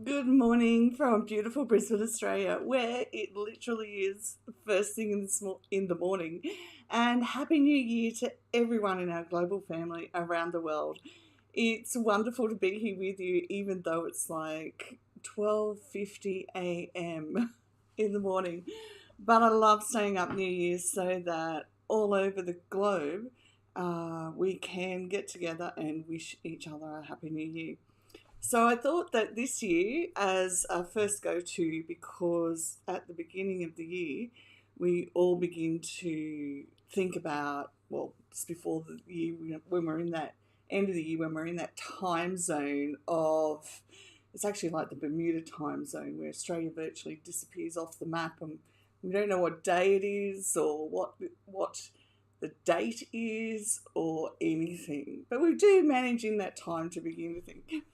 Good morning from beautiful Brisbane, Australia, where it literally is first thing in the morning. And Happy New Year to everyone in our global family around the world. It's wonderful to be here with you, even though it's like 12:50 a.m. in the morning. But I love staying up New Year's so that all over the globe we can get together and wish each other a Happy New Year. So I thought that this year, as our first go to, because at the beginning of the year, we all begin to think about, well, just before the year, when we're in that end of the year, when we're in that time zone of, it's actually like the Bermuda time zone where Australia virtually disappears off the map and we don't know what day it is or what the date is or anything. But we do manage in that time to begin to think,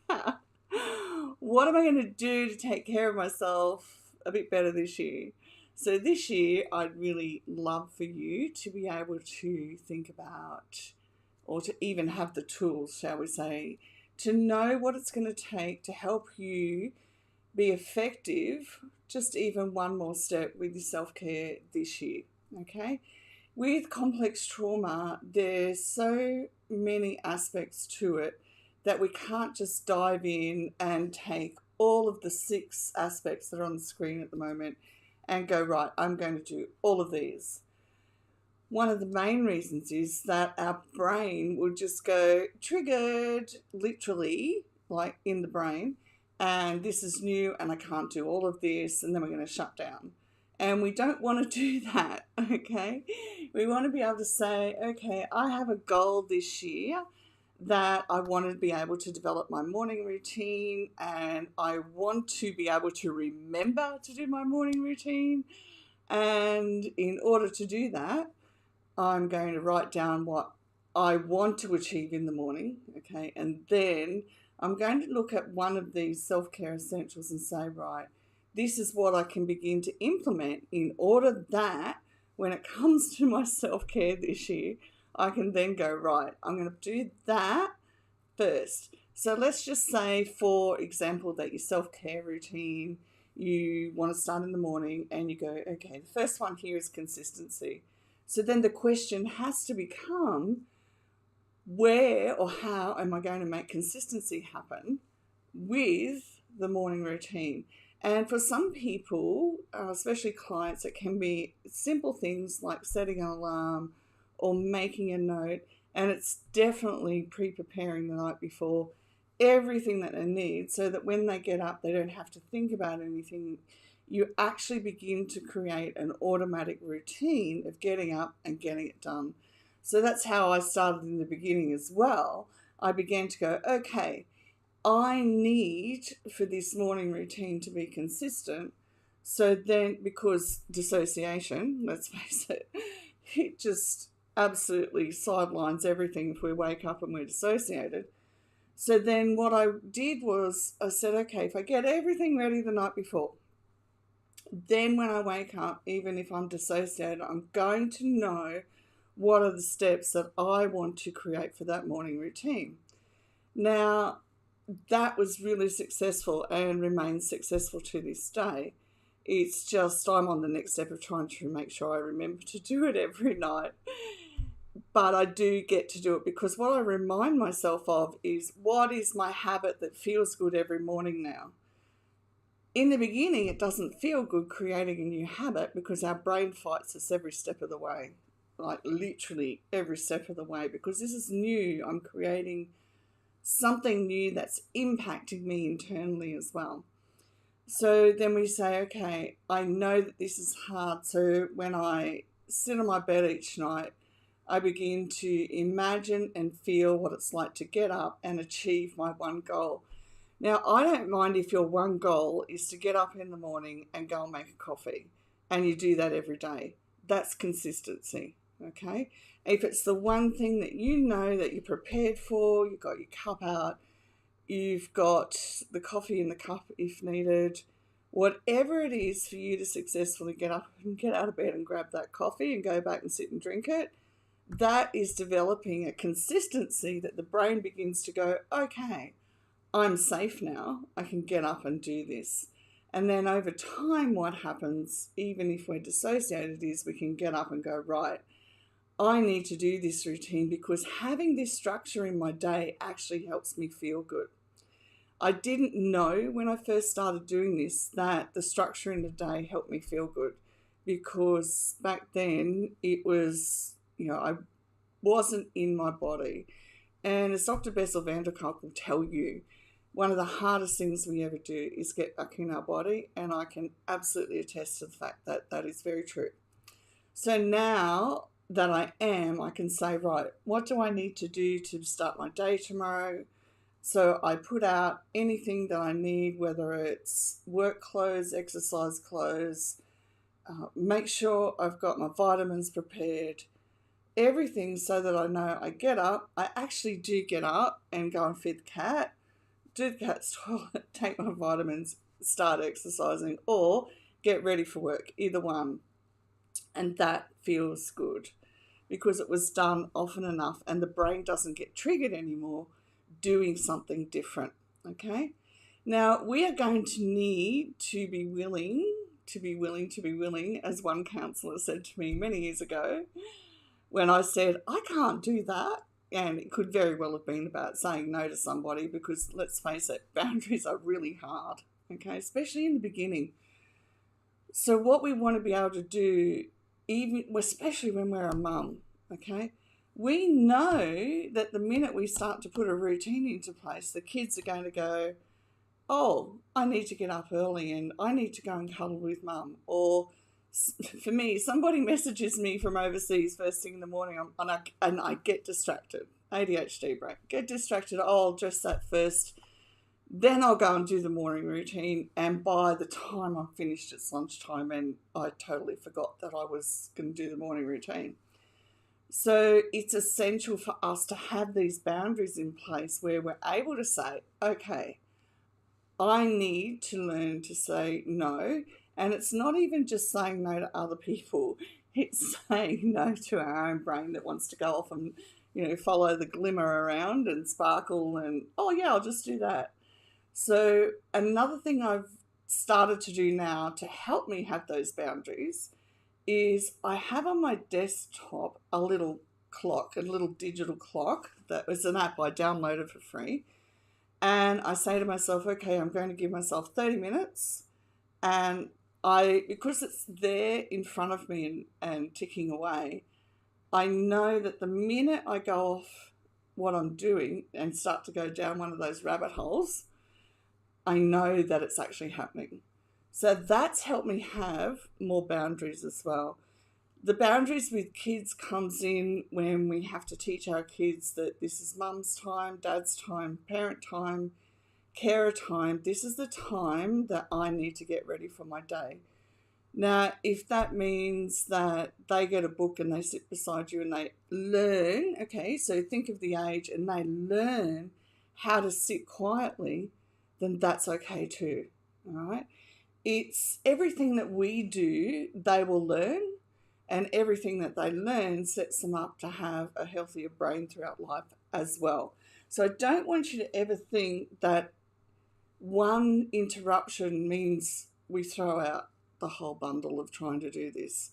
what am I going to do to take care of myself a bit better this year? So this year, I'd really love for you to be able to think about, or to even have the tools, shall we say, to know what it's going to take to help you be effective, just even one more step with your self-care this year, okay? With complex trauma, there's so many aspects to it that we can't just dive in and take all of the 6 aspects that are on the screen at the moment and go, right, I'm going to do all of these. One of the main reasons is that our brain will just go triggered, literally, like in the brain, and this is new and I can't do all of this, and then we're going to shut down. And we don't want to do that, okay? We want to be able to say, okay, I have a goal this year that I want to be able to develop my morning routine, and I want to be able to remember to do my morning routine. And in order to do that, I'm going to write down what I want to achieve in the morning, okay? And then I'm going to look at one of these self-care essentials and say, right, this is what I can begin to implement in order that when it comes to my self-care this year, I can then go, right, I'm going to do that first. So let's just say, for example, that your self-care routine, you want to start in the morning and you go, okay, the first one here is consistency. So then the question has to become, where or how am I going to make consistency happen with the morning routine? And for some people, especially clients, it can be simple things like setting an alarm or making a note, and it's definitely pre-preparing the night before everything that they need so that when they get up, they don't have to think about anything. You actually begin to create an automatic routine of getting up and getting it done. So that's how I started in the beginning as well. I began to go, okay, I need for this morning routine to be consistent. So then, because dissociation, let's face it, it just absolutely sidelines everything if we wake up and we're dissociated. So then what I did was I said, okay, if I get everything ready the night before, then when I wake up, even if I'm dissociated, I'm going to know what are the steps that I want to create for that morning routine. Now, that was really successful and remains successful to this day. It's just I'm on the next step of trying to make sure I remember to do it every night. But I do get to do it because what I remind myself of is, what is my habit that feels good every morning now? In the beginning, it doesn't feel good creating a new habit because our brain fights us every step of the way, like literally every step of the way, because this is new. I'm creating something new that's impacting me internally as well. So then we say, okay, I know that this is hard. So when I sit on my bed each night, I begin to imagine and feel what it's like to get up and achieve my one goal. Now, I don't mind if your one goal is to get up in the morning and go and make a coffee, and you do that every day. That's consistency, okay? If it's the one thing that you know that you're prepared for, you've got your cup out, you've got the coffee in the cup if needed, whatever it is for you to successfully get up and get out of bed and grab that coffee and go back and sit and drink it, that is developing a consistency that the brain begins to go, okay, I'm safe now. I can get up and do this. And then over time, what happens, even if we're dissociated, is we can get up and go, right, I need to do this routine because having this structure in my day actually helps me feel good. I didn't know when I first started doing this that the structure in the day helped me feel good, because back then it was, I wasn't in my body. And as Dr. Bessel van der Kolk will tell you, one of the hardest things we ever do is get back in our body, and I can absolutely attest to the fact that that is very true. So now that I can say, right, what do I need to do to start my day tomorrow? So I put out anything that I need, whether it's work clothes, exercise clothes, make sure I've got my vitamins prepared, everything, so that I know I get up. I actually do get up and go and feed the cat, do the cat's toilet, take my vitamins, start exercising, or get ready for work, either one. And that feels good because it was done often enough and the brain doesn't get triggered anymore doing something different, okay? Now, we are going to need to be willing, as one counsellor said to me many years ago when I said, I can't do that. And it could very well have been about saying no to somebody because, let's face it, boundaries are really hard, okay, especially in the beginning. So what we want to be able to do, especially when we're a mum, okay, we know that the minute we start to put a routine into place, the kids are going to go, oh, I need to get up early and I need to go and cuddle with mum. Or for me, somebody messages me from overseas first thing in the morning and I get distracted. ADHD break. Get distracted. Oh, I'll dress that first. Then I'll go and do the morning routine. And by the time I'm finished, it's lunchtime and I totally forgot that I was going to do the morning routine. So it's essential for us to have these boundaries in place where we're able to say, okay, I need to learn to say no. And it's not even just saying no to other people. It's saying no to our own brain that wants to go off and, follow the glimmer around and sparkle and, oh yeah, I'll just do that. So another thing I've started to do now to help me have those boundaries is I have on my desktop a little clock, a little digital clock. That was an app I downloaded for free. And I say to myself, okay, I'm going to give myself 30 minutes. And because it's there in front of me and ticking away, I know that the minute I go off what I'm doing and start to go down one of those rabbit holes, I know that it's actually happening. So that's helped me have more boundaries as well. The boundaries with kids comes in when we have to teach our kids that this is mum's time, dad's time, parent time, carer time. This is the time that I need to get ready for my day. Now, if that means that they get a book and they sit beside you and they learn, okay, so think of the age, and they learn how to sit quietly, then that's okay too, all right? It's everything that we do, they will learn, and everything that they learn sets them up to have a healthier brain throughout life as well. So I don't want you to ever think that one interruption means we throw out the whole bundle of trying to do this.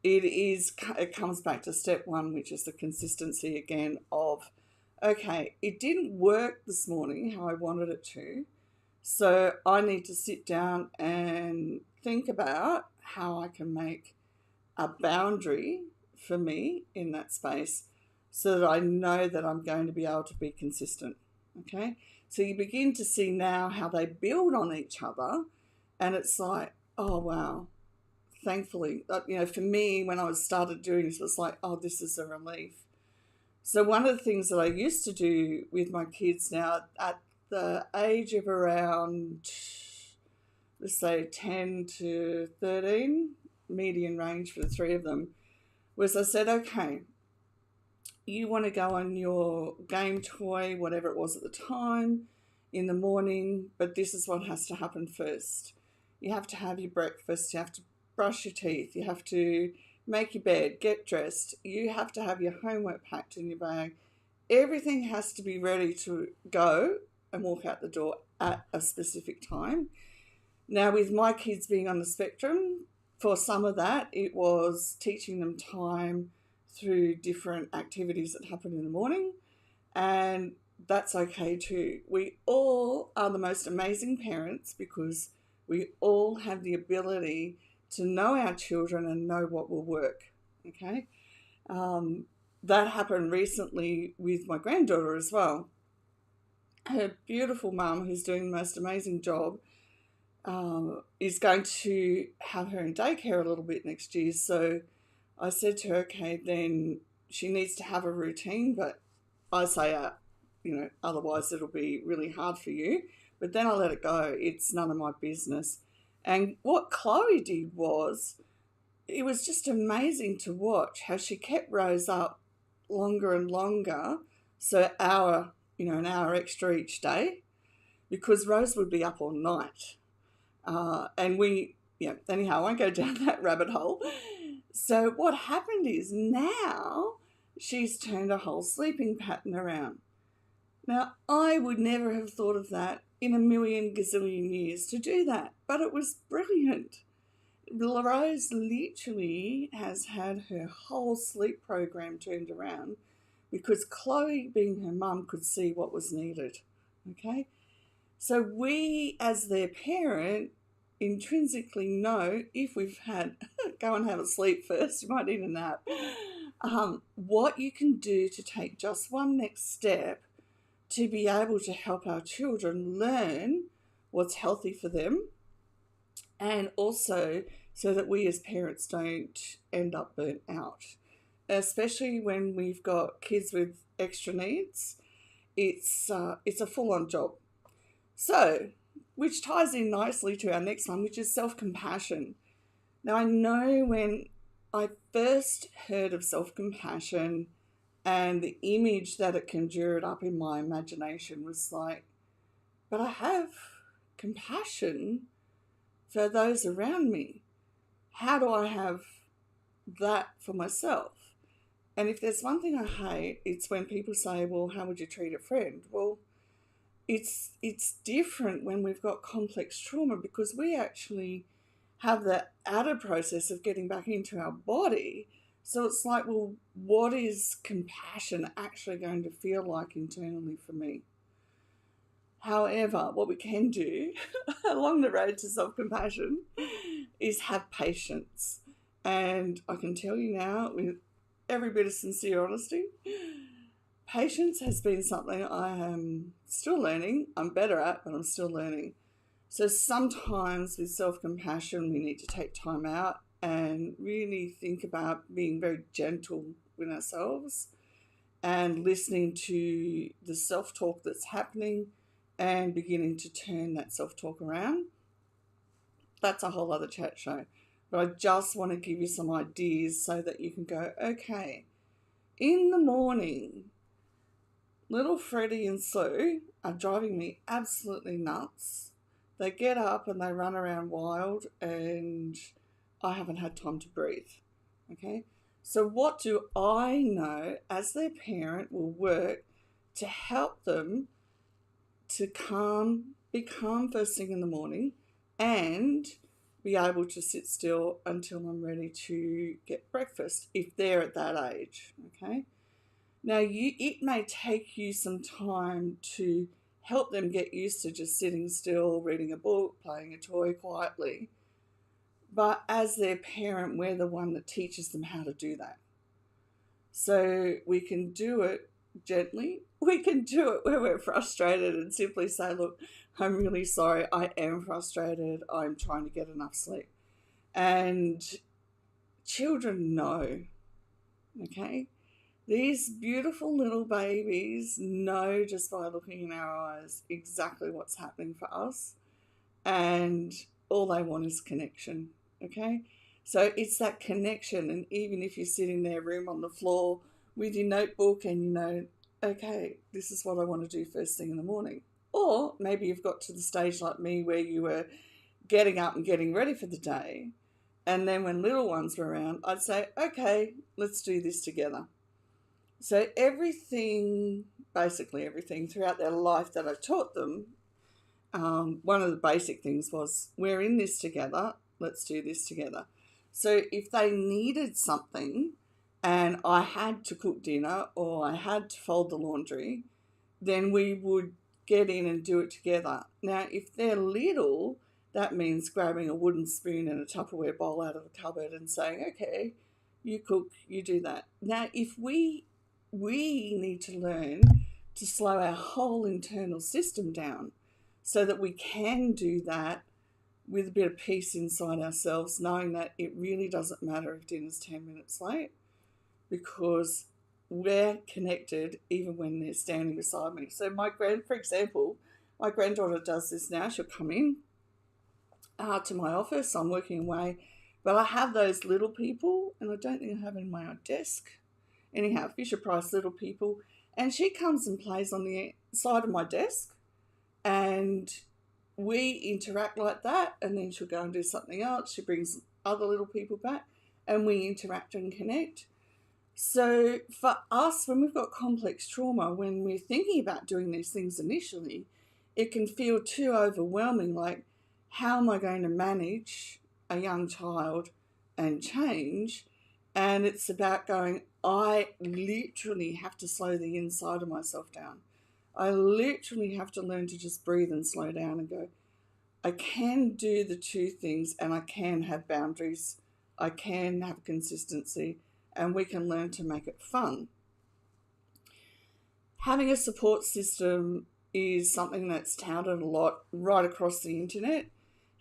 It comes back to step one, which is the consistency again of, okay, it didn't work this morning how I wanted it to, so I need to sit down and think about how I can make a boundary for me in that space so that I know that I'm going to be able to be consistent, okay? So you begin to see now how they build on each other, and it's like, oh, wow. Thankfully, for me, when I started doing this, it was like, oh, this is a relief. So one of the things that I used to do with my kids now at the age of around, let's say 10 to 13, median range for the three of them, was I said, okay, you want to go on your game toy, whatever it was at the time, in the morning, but this is what has to happen first. You have to have your breakfast, you have to brush your teeth, you have to make your bed, get dressed, you have to have your homework packed in your bag. Everything has to be ready to go and walk out the door at a specific time. Now, with my kids being on the spectrum, for some of that, it was teaching them time through different activities that happen in the morning, and that's okay too. We all are the most amazing parents because we all have the ability to know our children and know what will work, okay? That happened recently with my granddaughter as well. Her beautiful mum, who's doing the most amazing job, is going to have her in daycare a little bit next year. So I said to her, okay, then she needs to have a routine, but I say, otherwise it'll be really hard for you. But then I let it go. It's none of my business. And what Chloe did was, it was just amazing to watch how she kept Rose up longer and longer. So an hour extra each day, because Rose would be up all night. Anyhow, I won't go down that rabbit hole. So what happened is now she's turned a whole sleeping pattern around. Now, I would never have thought of that in a million gazillion years to do that, but it was brilliant. Rose literally has had her whole sleep program turned around because Chloe, being her mum, could see what was needed, okay? So we, as their parent, intrinsically know if we've had, go and have a sleep first, you might need a nap, what you can do to take just one next step to be able to help our children learn what's healthy for them, and also so that we as parents don't end up burnt out, especially when we've got kids with extra needs. It's a full-on job. So, which ties in nicely to our next one, which is self-compassion. Now, I know when I first heard of self-compassion and the image that it conjured up in my imagination was like, but I have compassion for those around me. How do I have that for myself? And if there's one thing I hate, it's when people say, well, how would you treat a friend? Well, it's different when we've got complex trauma, because we actually have the added process of getting back into our body. So it's like, well, what is compassion actually going to feel like internally for me? However, what we can do along the road to self-compassion is have patience. And I can tell you now, with every bit of sincere honesty, patience has been something I am still learning. I'm better at, but I'm still learning. So sometimes with self-compassion, we need to take time out and really think about being very gentle with ourselves and listening to the self-talk that's happening and beginning to turn that self-talk around. That's a whole other chat show. But I just want to give you some ideas so that you can go, okay, in the morning, little Freddie and Sue are driving me absolutely nuts. They get up and they run around wild and I haven't had time to breathe, okay? So what do I know as their parent will work to help them to be calm first thing in the morning and be able to sit still until I'm ready to get breakfast if they're at that age, okay? Now, it may take you some time to help them get used to just sitting still, reading a book, playing a toy quietly. But as their parent, we're the one that teaches them how to do that. So we can do it gently. We can do it where we're frustrated and simply say, look, I'm really sorry. I am frustrated. I'm trying to get enough sleep. And children know, okay? These beautiful little babies know just by looking in our eyes exactly what's happening for us, and all they want is connection, okay? So it's that connection, and even if you sit in their room on the floor with your notebook and you know, okay, this is what I want to do first thing in the morning. Or maybe you've got to the stage like me where you were getting up and getting ready for the day, and then when little ones were around, I'd say, okay, let's do this together. So everything basically everything throughout their life that I've taught them. One of the basic things was, we're in this together, let's do this together. So if they needed something and I had to cook dinner or I had to fold the laundry, then we would get in and do it together. Now, if they're little, that means grabbing a wooden spoon and a Tupperware bowl out of the cupboard and saying, okay, you cook, you do that. Now, if we need to learn to slow our whole internal system down so that we can do that with a bit of peace inside ourselves, knowing that it really doesn't matter if dinner's 10 minutes late, because we're connected even when they're standing beside me. So for example, my granddaughter does this now. She'll come in to my office. I'm working away, but I have those little people, and I don't think I have in my desk. Anyhow, Fisher Price little people, and she comes and plays on the side of my desk, and we interact like that, and then she'll go and do something else. She brings other little people back, and we interact and connect. So for us, when we've got complex trauma, when we're thinking about doing these things initially, it can feel too overwhelming, like, how am I going to manage a young child and change? And it's about going, I literally have to slow the inside of myself down. I literally have to learn to just breathe and slow down and go, I can do the two things, and I can have boundaries. I can have consistency, and we can learn to make it fun. Having a support system is something that's touted a lot right across the internet.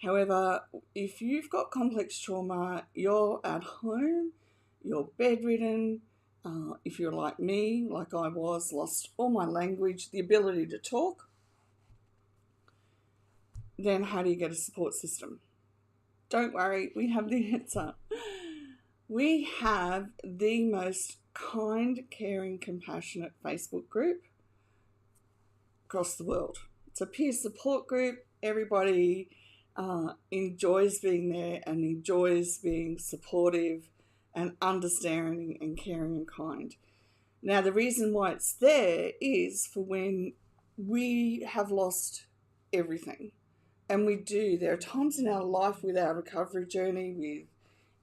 However, if you've got complex trauma, you're at home, you're bedridden, if you're like me, like I was, lost all my language, the ability to talk, then how do you get a support system? Don't worry, we have the answer. We have the most kind, caring, compassionate Facebook group across the world. It's a peer support group. Everybody enjoys being there and enjoys being supportive and understanding and caring and kind. Now, the reason why it's there is for when we have lost everything. And we do. There are times in our life with our recovery journey, with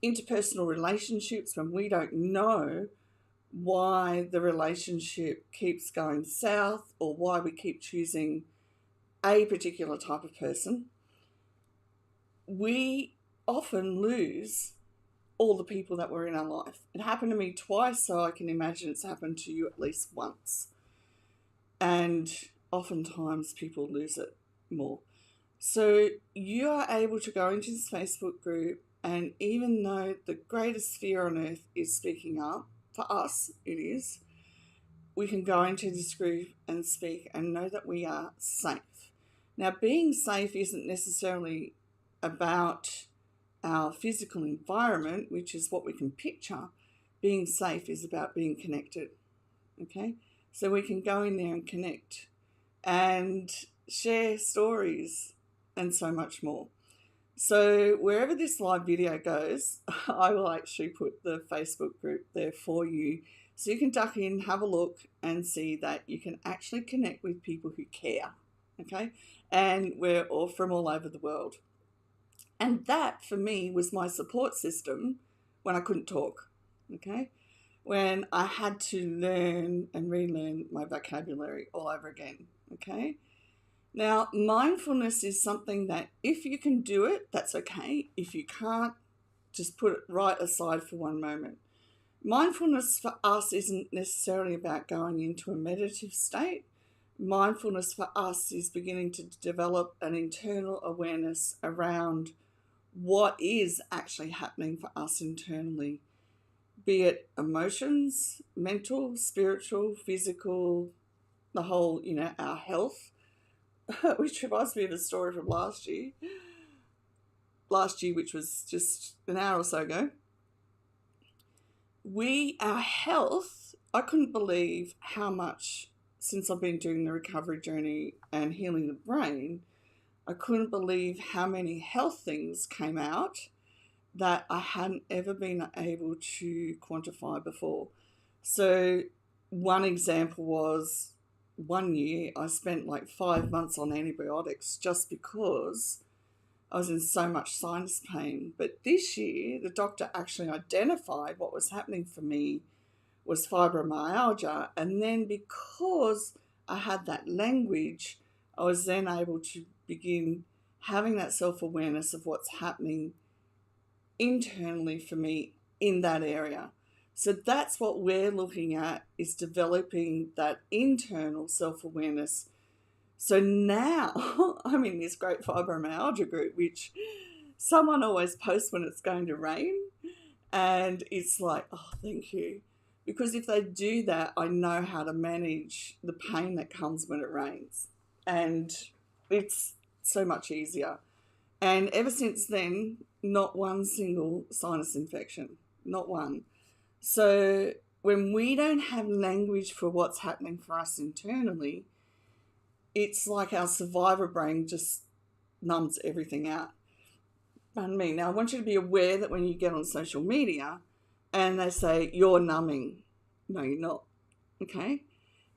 interpersonal relationships, when we don't know why the relationship keeps going south or why we keep choosing a particular type of person. We often lose all the people that were in our life. It happened to me twice, so I can imagine it's happened to you at least once. And oftentimes people lose it more. So you are able to go into this Facebook group, and even though the greatest fear on earth is speaking up, for us it is, we can go into this group and speak and know that we are safe. Now, being safe isn't necessarily about our physical environment, which is what we can picture. Being safe is about being connected, okay? So we can go in there and connect and share stories and so much more. So wherever this live video goes, I will actually put the Facebook group there for you, so you can duck in, have a look, and see that you can actually connect with people who care, okay? And we're all from all over the world. And that, for me, was my support system when I couldn't talk, okay? When I had to learn and relearn my vocabulary all over again, okay? Now, mindfulness is something that if you can do it, that's okay. If you can't, just put it right aside for one moment. Mindfulness for us isn't necessarily about going into a meditative state. Mindfulness for us is beginning to develop an internal awareness around what is actually happening for us internally, be it emotions, mental, spiritual, physical, the whole, our health, which reminds me of a story from last year, which was just an hour or so ago. Our health, I couldn't believe how much, since I've been doing the recovery journey and healing the brain, I couldn't believe how many health things came out that I hadn't ever been able to quantify before. So one example was one year I spent like 5 months on antibiotics just because I was in so much sinus pain. But this year, the doctor actually identified what was happening for me was fibromyalgia. And then because I had that language, I was then able to begin having that self-awareness of what's happening internally for me in that area. So that's what we're looking at, is developing that internal self-awareness. So now I'm in this great fibromyalgia group, which someone always posts when it's going to rain. And it's like, oh, thank you. Because if they do that, I know how to manage the pain that comes when it rains. And it's so much easier. And ever since then, not one single sinus infection, not one. So when we don't have language for what's happening for us internally, it's like our survivor brain just numbs everything out. Pardon me. Now, I want you to be aware that when you get on social media and they say, you're numbing, no, you're not, okay?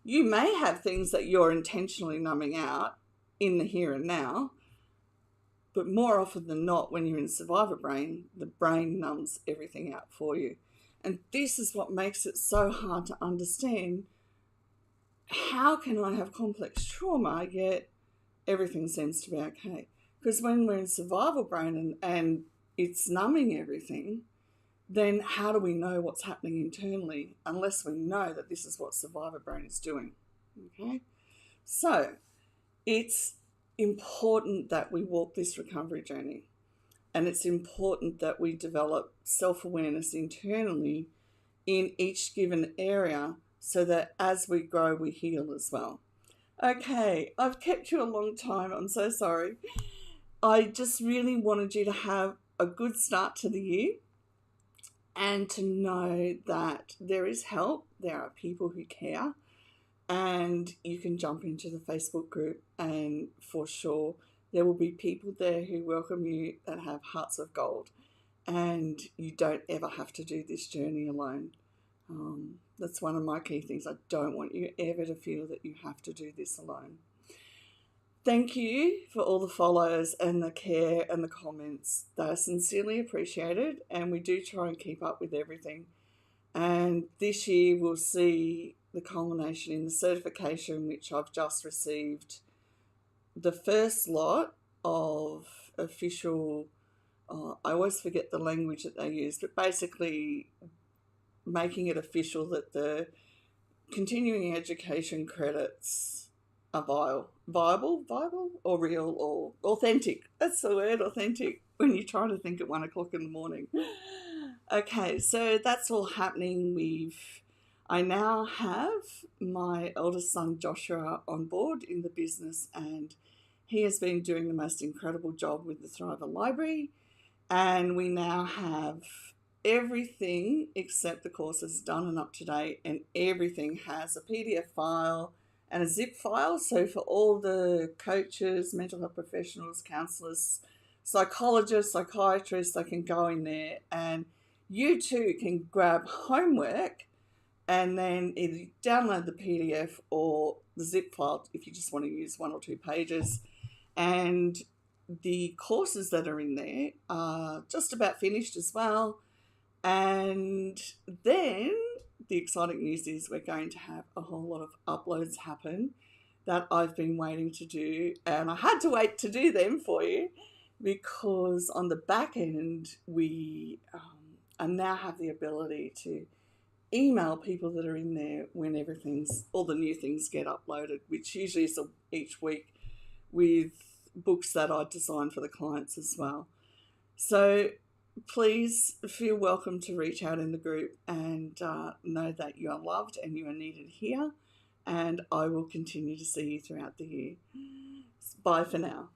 You may have things that you're intentionally numbing out in the here and now, but more often than not, when you're in survivor brain, the brain numbs everything out for you. And this is what makes it so hard to understand. How can I have complex trauma yet everything seems to be okay? Because when we're in survival brain and it's numbing everything, then how do we know what's happening internally unless we know that this is what survivor brain is doing? Okay, so it's important that we walk this recovery journey, and it's important that we develop self-awareness internally in each given area so that as we grow, we heal as well. Okay, I've kept you a long time. I'm so sorry. I just really wanted you to have a good start to the year and to know that there is help. There are people who care, and you can jump into the Facebook group, and for sure there will be people there who welcome you that have hearts of gold, and you don't ever have to do this journey alone. That's one of my key things. I don't want you ever to feel that you have to do this alone. Thank you for all the follows and the care and the comments. They're sincerely appreciated, and we do try and keep up with everything. And this year we'll see the culmination in the certification, which I've just received. The first lot of official, I always forget the language that they use, but basically making it official that the continuing education credits are viable or real or authentic. That's the word, authentic, when you try to think at 1 o'clock in the morning. Okay, so that's all happening. I now have my eldest son Joshua on board in the business, and he has been doing the most incredible job with the Thriver Library, and we now have everything except the courses done and up to date, and everything has a PDF file and a zip file. So for all the coaches, mental health professionals, counsellors, psychologists, psychiatrists, they can go in there, and you too can grab homework and then either download the PDF or the zip file if you just want to use 1 or 2 pages. And the courses that are in there are just about finished as well. And then the exciting news is we're going to have a whole lot of uploads happen that I've been waiting to do. And I had to wait to do them for you because on the back end, we now have the ability to email people that are in there when all the new things get uploaded, which usually is each week, with books that I design for the clients as well. So please feel welcome to reach out in the group and know that you are loved and you are needed here, and I will continue to see you throughout the year. Bye for now.